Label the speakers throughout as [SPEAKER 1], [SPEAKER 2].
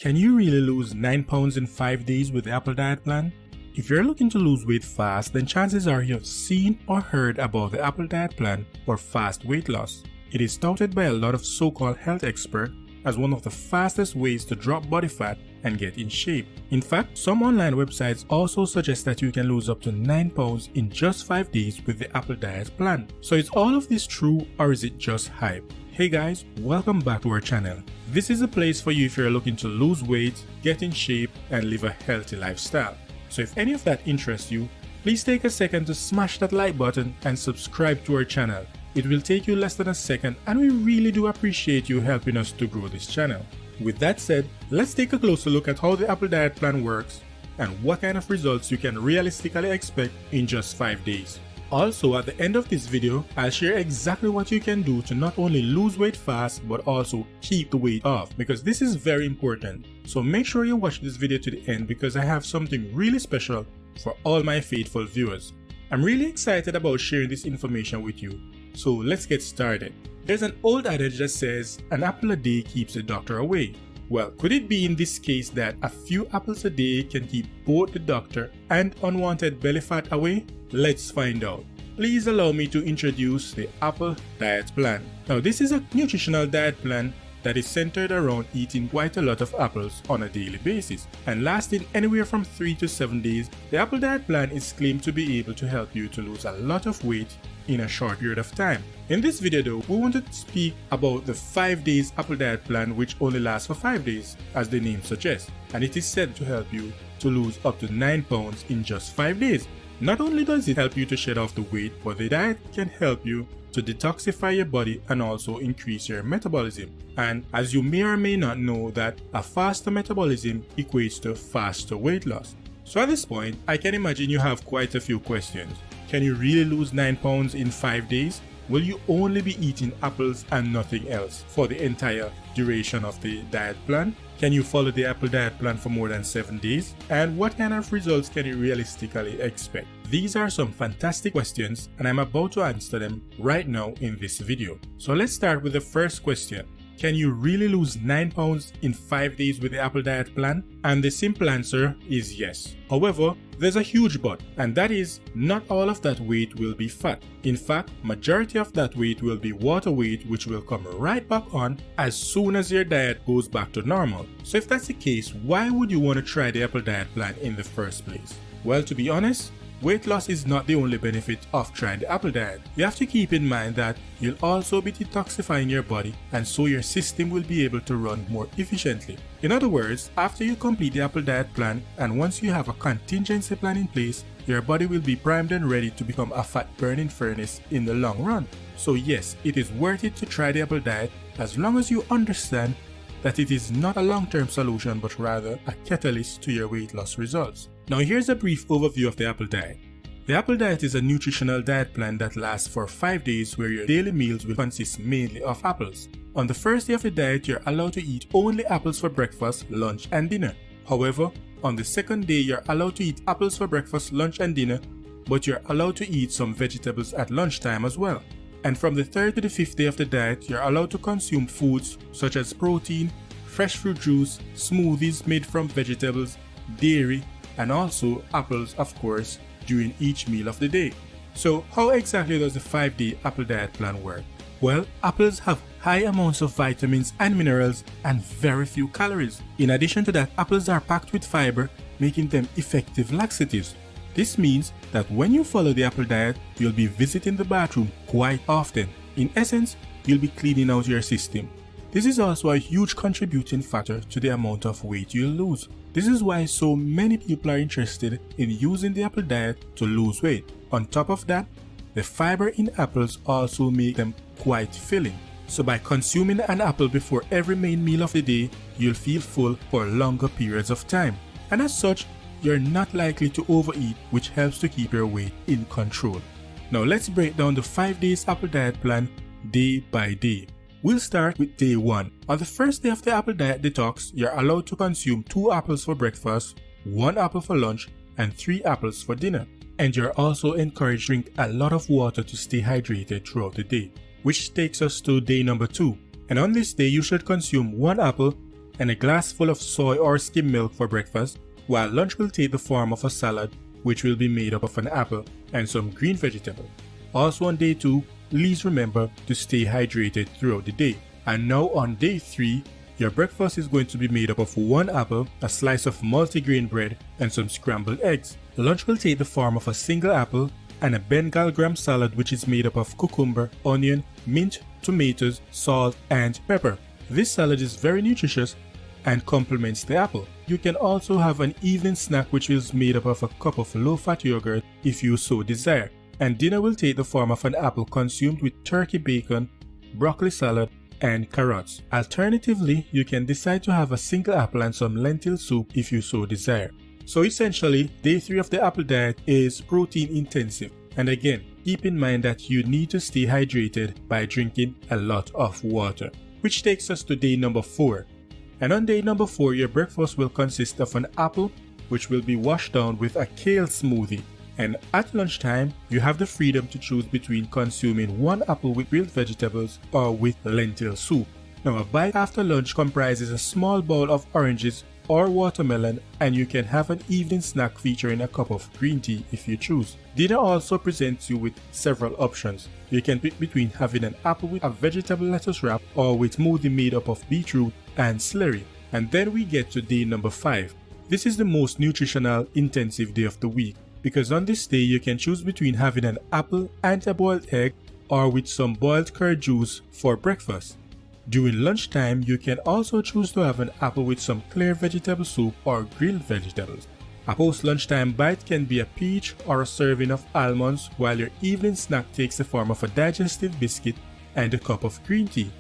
[SPEAKER 1] Can you really lose 9 pounds in 5 days with the Apple Diet Plan? If you're looking to lose weight fast, then chances are you have seen or heard about the Apple Diet Plan for fast weight loss. It is touted by a lot of so-called health experts as one of the fastest ways to drop body fat and get in shape. In fact, some online websites also suggest that you can lose up to 9 pounds in just 5 days with the Apple Diet Plan. So is all of this true, or is it just hype? Hey guys, welcome back to our channel. This is a place for you if you're looking to lose weight, get in shape, and live a healthy lifestyle. So if any of that interests you, please take a second to smash that like button and subscribe to our channel. It will take you less than a second, and we really do appreciate you helping us to grow this channel. With that said, let's take a closer look at how the Apple Diet Plan works and what kind of results you can realistically expect in just 5 days. Also, at the end of this video, I'll share exactly what you can do to not only lose weight fast but also keep the weight off, because this is very important. So make sure you watch this video to the end because I have something really special for all my faithful viewers. I'm really excited about sharing this information with you. So let's get started. There's an old adage that says, an apple a day keeps the doctor away. Well, could it be in this case that a few apples a day can keep both the doctor and unwanted belly fat away? Let's find out. Please allow me to introduce the Apple Diet Plan. Now, this is a nutritional diet plan that is centered around eating quite a lot of apples on a daily basis and lasting anywhere from 3 to 7 days. The Apple Diet Plan is claimed to be able to help you to lose a lot of weight in a short period of time. In this video though, we want to speak about the 5 days Apple Diet Plan, which only lasts for 5 days as the name suggests, and it is said to help you to lose up to 9 pounds in just 5 days. Not only does it help you to shed off the weight, but the diet can help you to detoxify your body and also increase your metabolism. And as you may or may not know, that a faster metabolism equates to faster weight loss. So at this point, I can imagine you have quite a few questions. Can you really lose 9 pounds in 5 days? Will you only be eating apples and nothing else for the entire duration of the diet plan? Can you follow the Apple Diet Plan for more than 7 days? And what kind of results can you realistically expect? These are some fantastic questions, and I'm about to answer them right now in this video. So let's start with the first question. Can you really lose 9 pounds in 5 days with the Apple Diet Plan? And the simple answer is yes. However, there's a huge but, and that is not all of that weight will be fat. In fact, majority of that weight will be water weight, which will come right back on as soon as your diet goes back to normal. So if that's the case, why would you want to try the Apple Diet Plan in the first place? Well, to be honest, weight loss is not the only benefit of trying the Apple Diet. You have to keep in mind that you'll also be detoxifying your body, and so your system will be able to run more efficiently. In other words, after you complete the Apple Diet Plan and once you have a contingency plan in place, your body will be primed and ready to become a fat burning furnace in the long run. So yes, it is worth it to try the Apple Diet as long as you understand that it is not a long-term solution but rather a catalyst to your weight loss results. Now here's a brief overview of the Apple Diet. The Apple Diet is a nutritional diet plan that lasts for 5 days where your daily meals will consist mainly of apples. On the first day of the diet, you're allowed to eat only apples for breakfast, lunch, and dinner. However, on the second day, you're allowed to eat apples for breakfast, lunch, and dinner, but you're allowed to eat some vegetables at lunchtime as well. And from the third to the fifth day of the diet, you're allowed to consume foods such as protein, fresh fruit juice, smoothies made from vegetables, dairy, and also apples, of course, during each meal of the day. So how exactly does the 5-day Apple Diet Plan work? Well, apples have high amounts of vitamins and minerals and very few calories. In addition to that, apples are packed with fiber, making them effective laxatives. This means that when you follow the Apple Diet, you'll be visiting the bathroom quite often. In essence, you'll be cleaning out your system. This is also a huge contributing factor to the amount of weight you'll lose. This is why so many people are interested in using the Apple Diet to lose weight. On top of that, the fiber in apples also make them quite filling. So by consuming an apple before every main meal of the day, you'll feel full for longer periods of time. And as such, you're not likely to overeat, which helps to keep your weight in control. Now let's break down the 5 days Apple Diet Plan day by day. We'll start with day 1. On the first day of the Apple Diet Detox, you're allowed to consume 2 apples for breakfast, 1 apple for lunch, and 3 apples for dinner. And you're also encouraged to drink a lot of water to stay hydrated throughout the day, which takes us to day number 2. And on this day, you should consume 1 apple and a glass full of soy or skim milk for breakfast, while lunch will take the form of a salad, which will be made up of an apple and some green vegetables. Also on day 2, please remember to stay hydrated throughout the day. And now on day 3, your breakfast is going to be made up of 1 apple, a slice of multigrain bread, and some scrambled eggs. Lunch will take the form of a single apple and a Bengal gram salad, which is made up of cucumber, onion, mint, tomatoes, salt, and pepper. This salad is very nutritious and complements the apple. You can also have an evening snack which is made up of a cup of low-fat yogurt if you so desire. And dinner will take the form of an apple consumed with turkey bacon, broccoli salad, and carrots. Alternatively, you can decide to have a single apple and some lentil soup if you so desire. So essentially, day 3 of the apple diet is protein intensive. And again, keep in mind that you need to stay hydrated by drinking a lot of water. Which takes us to day number 4. And on day number 4, your breakfast will consist of an apple, which will be washed down with a kale smoothie. And at lunchtime, you have the freedom to choose between consuming 1 apple with grilled vegetables or with lentil soup. Now, a bite after lunch comprises a small bowl of oranges or watermelon, and you can have an evening snack featuring a cup of green tea if you choose. Dinner also presents you with several options. You can pick between having an apple with a vegetable lettuce wrap or with smoothie made up of beetroot and celery. And then we get to day number 5. This is the most nutritional intensive day of the week, because on this day you can choose between having an apple and a boiled egg or with some boiled curd juice for breakfast. During lunchtime, you can also choose to have an apple with some clear vegetable soup or grilled vegetables. A post-lunchtime bite can be a peach or a serving of almonds, while your evening snack takes the form of a digestive biscuit and a cup of green tea.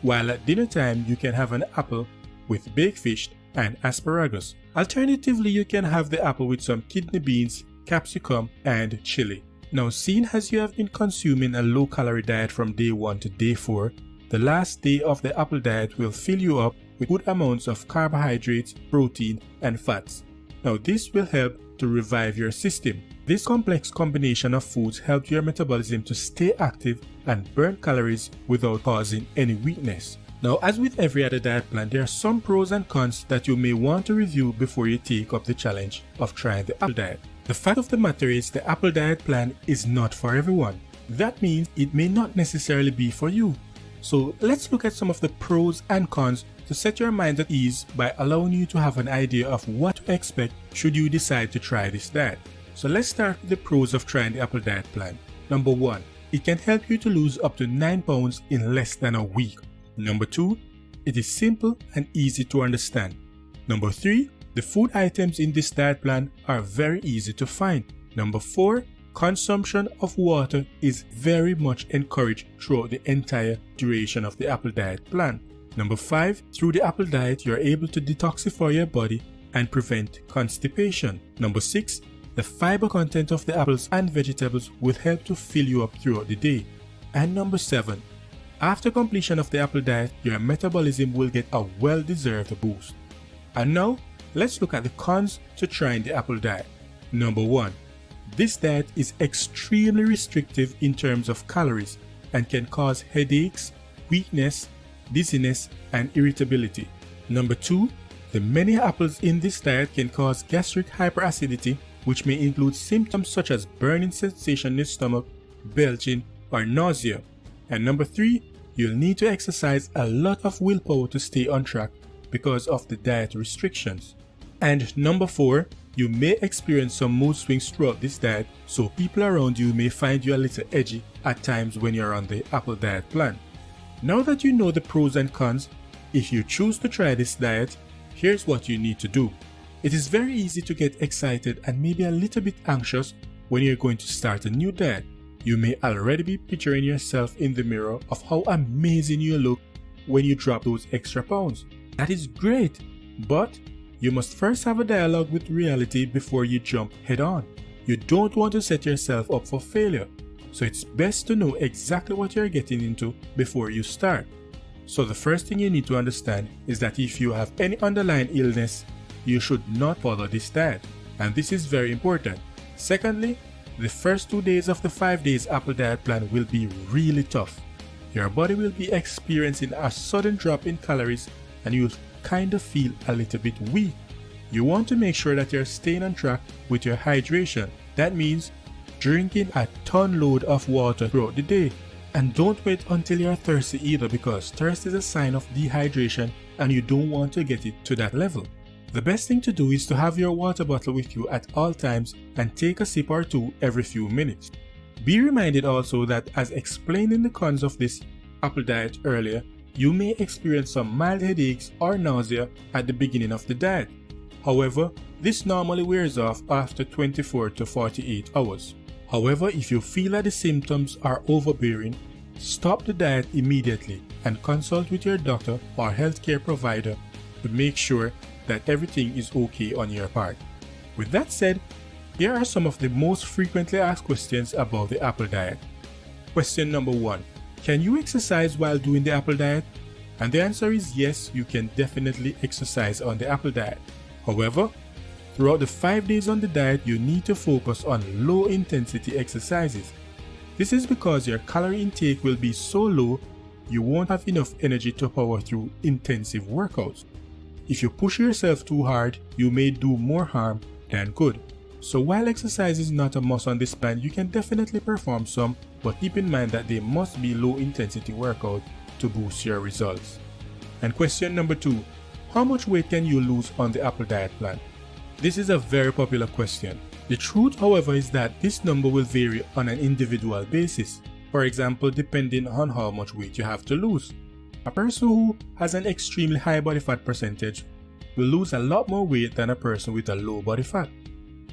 [SPEAKER 1] While at dinner time, you can have an apple with baked fish and asparagus. Alternatively, you can have the apple with some kidney beans, capsicum, and chili. Now, seeing as you have been consuming a low-calorie diet from day 1 to day 4, the last day of the apple diet will fill you up with good amounts of carbohydrates, protein, and fats. Now, this will help to revive your system. This complex combination of foods helps your metabolism to stay active and burn calories without causing any weakness. Now, as with every other diet plan, there are some pros and cons that you may want to review before you take up the challenge of trying the apple diet. The fact of the matter is, the apple diet plan is not for everyone. That means it may not necessarily be for you. So let's look at some of the pros and cons to set your mind at ease by allowing you to have an idea of what to expect should you decide to try this diet. So let's start with the pros of trying the apple diet plan. Number 1, it can help you to lose up to 9 pounds in less than a week. Number 2, it is simple and easy to understand. Number 3, the food items in this diet plan are very easy to find. Number 4, consumption of water is very much encouraged throughout the entire duration of the apple diet plan. Number 5, through the apple diet, you are able to detoxify your body and prevent constipation. Number 6, the fiber content of the apples and vegetables will help to fill you up throughout the day. And number 7, after completion of the apple diet, your metabolism will get a well-deserved boost. And now, let's look at the cons to trying the apple diet. Number 1, this diet is extremely restrictive in terms of calories and can cause headaches, weakness, dizziness, and irritability. Number 2, the many apples in this diet can cause gastric hyperacidity, which may include symptoms such as burning sensation in the stomach, belching, or nausea. And number 3, you'll need to exercise a lot of willpower to stay on track because of the diet restrictions. And number 4, you may experience some mood swings throughout this diet, so people around you may find you a little edgy at times when you're on the apple diet plan. Now that you know the pros and cons, if you choose to try this diet, here's what you need to do. It is very easy to get excited and maybe a little bit anxious when you're going to start a new diet. You may already be picturing yourself in the mirror of how amazing you look when you drop those extra pounds. That is great, but you must first have a dialogue with reality before you jump head on. You don't want to set yourself up for failure, so it's best to know exactly what you're getting into before you start. So the first thing you need to understand is that if you have any underlying illness, you should not follow this diet, and this is very important. Secondly, the first 2 days of the 5 days apple diet plan will be really tough. Your body will be experiencing a sudden drop in calories and you'll kinda feel a little bit weak. You want to make sure that you're staying on track with your hydration. That means drinking a ton load of water throughout the day. And don't wait until you're thirsty either, because thirst is a sign of dehydration and you don't want to get it to that level. The best thing to do is to have your water bottle with you at all times and take a sip or two every few minutes. Be reminded also that, as explained in the cons of this apple diet earlier, you may experience some mild headaches or nausea at the beginning of the diet. However, this normally wears off after 24 to 48 hours. However, if you feel that the symptoms are overbearing, stop the diet immediately and consult with your doctor or healthcare provider to make sure that everything is okay on your part. With that said, here are some of the most frequently asked questions about the apple diet. Question number 1. Can you exercise while doing the apple diet? And the answer is yes, you can definitely exercise on the apple diet. However, throughout the 5 days on the diet, you need to focus on low intensity exercises. This is because your calorie intake will be so low, you won't have enough energy to power through intensive workouts. If you push yourself too hard, you may do more harm than good. So while exercise is not a must on this plan, you can definitely perform some, but keep in mind that they must be low intensity workouts to boost your results. And question number 2. How much weight can you lose on the apple diet plan? This is a very popular question. The truth, however, is that this number will vary on an individual basis. For example, depending on how much weight you have to lose. A person who has an extremely high body fat percentage will lose a lot more weight than a person with a low body fat.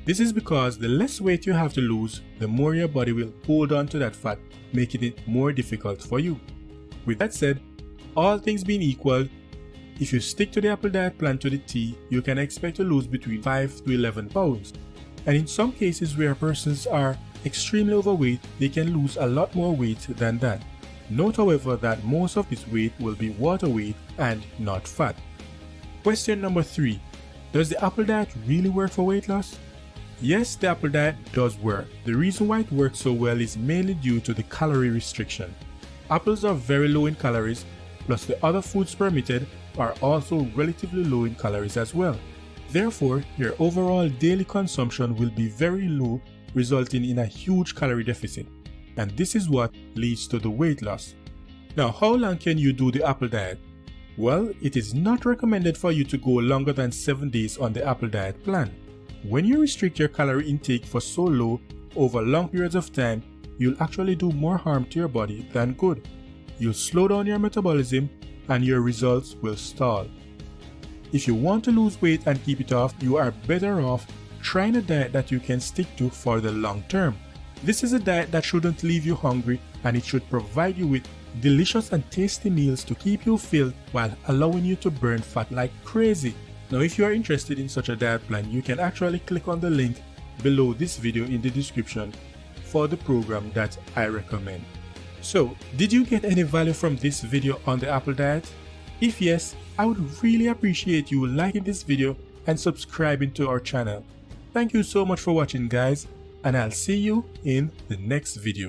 [SPEAKER 1] This is because the less weight you have to lose, the more your body will hold on to that fat, making it more difficult for you. With that said, all things being equal, if you stick to the apple diet plan to the T, you can expect to lose between 5 to 11 pounds. And in some cases where persons are extremely overweight, they can lose a lot more weight than that. Note, however, that most of this weight will be water weight and not fat. Question number 3. Does the apple diet really work for weight loss? Yes, the apple diet does work. The reason why it works so well is mainly due to the calorie restriction. Apples are very low in calories, plus the other foods permitted are also relatively low in calories as well. Therefore, your overall daily consumption will be very low, resulting in a huge calorie deficit. And this is what leads to the weight loss. Now, how long can you do the apple diet? Well, it is not recommended for you to go longer than 7 days on the apple diet plan. When you restrict your calorie intake for so low over long periods of time, you'll actually do more harm to your body than good. You'll slow down your metabolism and your results will stall. If you want to lose weight and keep it off, you are better off trying a diet that you can stick to for the long term. This is a diet that shouldn't leave you hungry, and it should provide you with delicious and tasty meals to keep you filled while allowing you to burn fat like crazy. Now, if you are interested in such a diet plan, you can actually click on the link below this video in the description for the program that I recommend. So, did you get any value from this video on the apple diet? If yes, I would really appreciate you liking this video and subscribing to our channel. Thank you so much for watching, guys, and I'll see you in the next video.